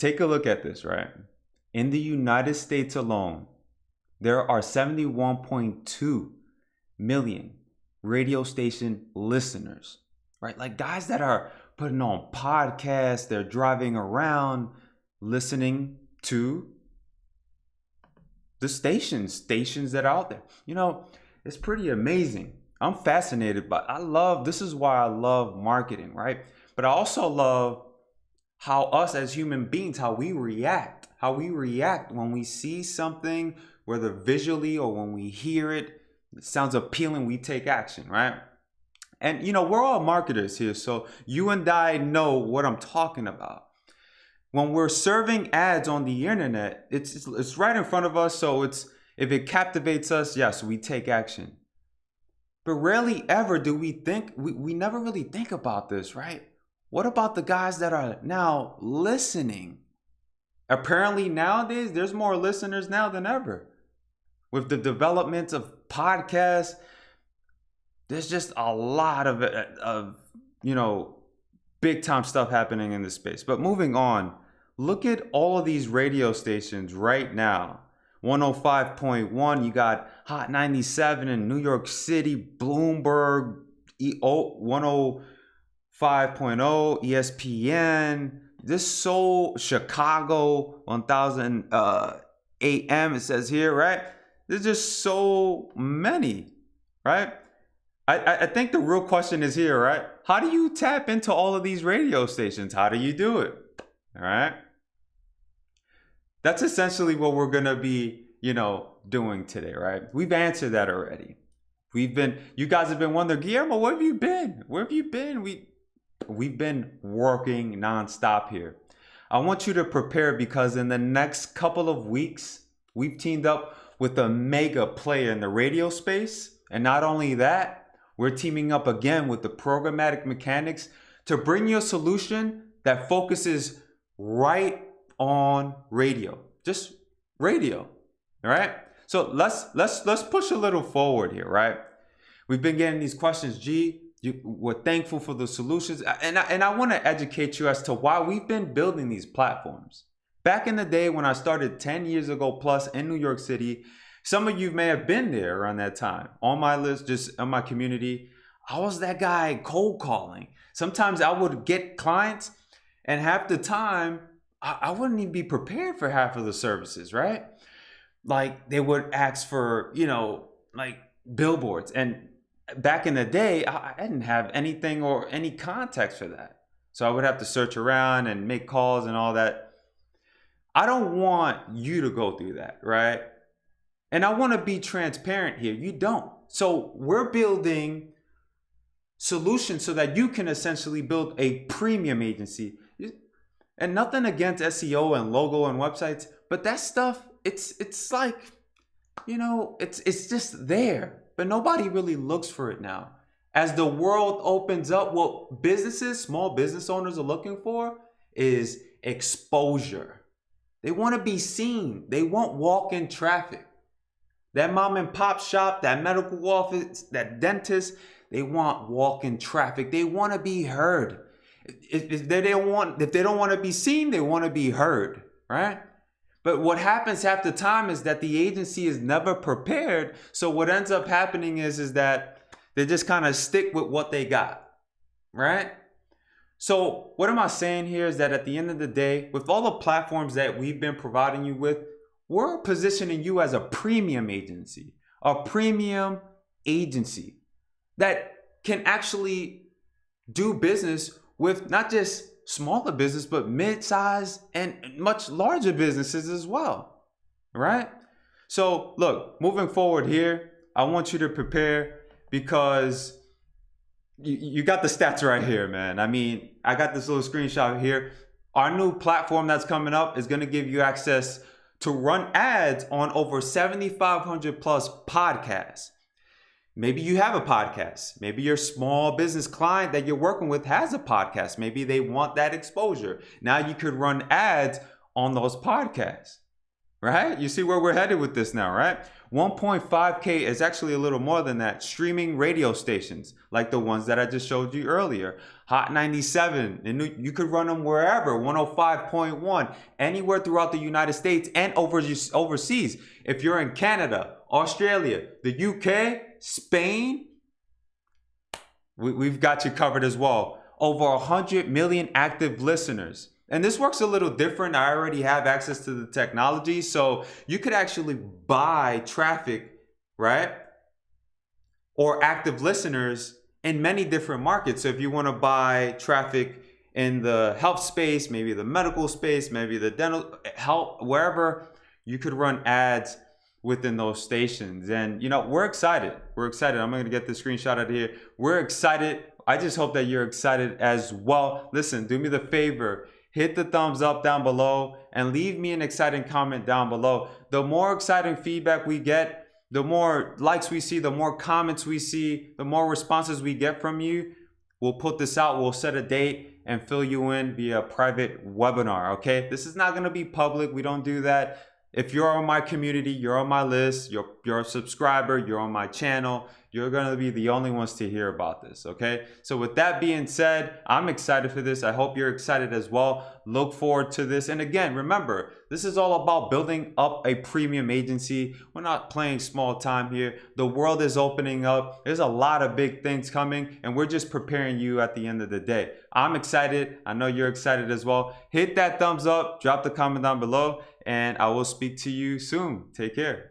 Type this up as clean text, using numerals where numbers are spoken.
take a look at this, right? In the United States alone, there are 71.2 million radio station listeners, right? Like guys that are putting on podcasts, they're driving around listening to the stations that are out there. You know, it's pretty amazing. I'm fascinated this is why I love marketing, right? But I also love how us as human beings, how we react when we see something, whether visually or when we hear it sounds appealing, we take action, right? And you know, we're all marketers here, so you and I know what I'm talking about. When we're serving ads on the internet, it's right in front of us, so if it captivates us, yes, we take action. But rarely ever do we think, we never really think about this, right? What about the guys that are now listening? Apparently nowadays, there's more listeners now than ever. With the development of podcasts, there's just a lot of big time stuff happening in this space. But moving on, look at all of these radio stations right now. 105.1, you got Hot 97 in New York City, Bloomberg, 105.0, ESPN, this Seoul, Chicago, 1000 AM, it says here, right? There's just so many, right? I think the real question is here, right? How do you tap into all of these radio stations? How do you do it? All right. That's essentially what we're going to be, doing today, right? We've answered that already. You guys have been wondering, Guillermo, where have you been? Where have you been? We've been working nonstop here. I want you to prepare because in the next couple of weeks, we've teamed up with a mega player in the radio space. And not only that, we're teaming up again with the programmatic mechanics to bring you a solution that focuses right on radio, just radio. All right. So let's push a little forward here, right? We've been getting these questions. We're thankful for the solutions, and I want to educate you as to why we've been building these platforms. Back in the day when I started 10 years ago plus in New York City, some of you may have been there around that time. On my list, just on my community, I was that guy cold calling. Sometimes I would get clients, and half the time I wouldn't even be prepared for half of the services, right? Like they would ask for, like billboards. And back in the day, I didn't have anything or any context for that. So I would have to search around and make calls and all that. I don't want you to go through that, right? And I want to be transparent here. You don't. So we're building solutions so that you can essentially build a premium agency. And nothing against SEO and logo and websites, but that stuff, it's like, it's just there, but nobody really looks for it now. As the world opens up, what small business owners are looking for is exposure. They want to be seen. They want walk-in traffic. That mom and pop shop, that medical office, that dentist, they want walk-in traffic. They want to be heard. If they don't want to be seen, they want to be heard, right? But what happens half the time is that the agency is never prepared. So what ends up happening is that they just kind of stick with what they got, right? So what am I saying here is that at the end of the day, with all the platforms that we've been providing you with, we're positioning you as a premium agency that can actually do business with not just smaller business, but mid-size and much larger businesses as well, right? So look, moving forward here, I want you to prepare because you got the stats right here, man. I mean, I got this little screenshot here. Our new platform that's coming up is going to give you access to run ads on over 7,500 plus podcasts. Maybe you have a podcast. Maybe your small business client that you're working with has a podcast. Maybe they want that exposure. Now you could run ads on those podcasts. right? You see where we're headed with this now, right? 1.5K is actually a little more than that. Streaming radio stations like the ones that I just showed you earlier. Hot 97, and you could run them wherever. 105.1, anywhere throughout the United States and overseas. If you're in Canada, Australia, the UK, Spain, we've got you covered as well. Over 100 million active listeners. And this works a little different. I already have access to the technology, so you could actually buy traffic, right? Or active listeners in many different markets. So if you want to buy traffic in the health space, maybe the medical space, maybe the dental health, wherever, you could run ads within those stations. And we're excited. I'm going to get the screenshot out of here. We're excited. I just hope that you're excited as well. Listen, do me the favor. Hit the thumbs up down below and leave me an exciting comment down below. The more exciting feedback we get, the more likes we see, the more comments we see, the more responses we get from you. We'll put this out. We'll set a date and fill you in via private webinar, okay? This is not going to be public. We don't do that. If you're on my community, you're on my list, you're a subscriber, you're on my channel, you're going to be the only ones to hear about this, okay? So with that being said, I'm excited for this. I hope you're excited as well. Look forward to this. And again, remember, this is all about building up a premium agency. We're not playing small time here. The world is opening up. There's a lot of big things coming, and we're just preparing you at the end of the day. I'm excited. I know you're excited as well. Hit that thumbs up, drop the comment down below, and I will speak to you soon. Take care.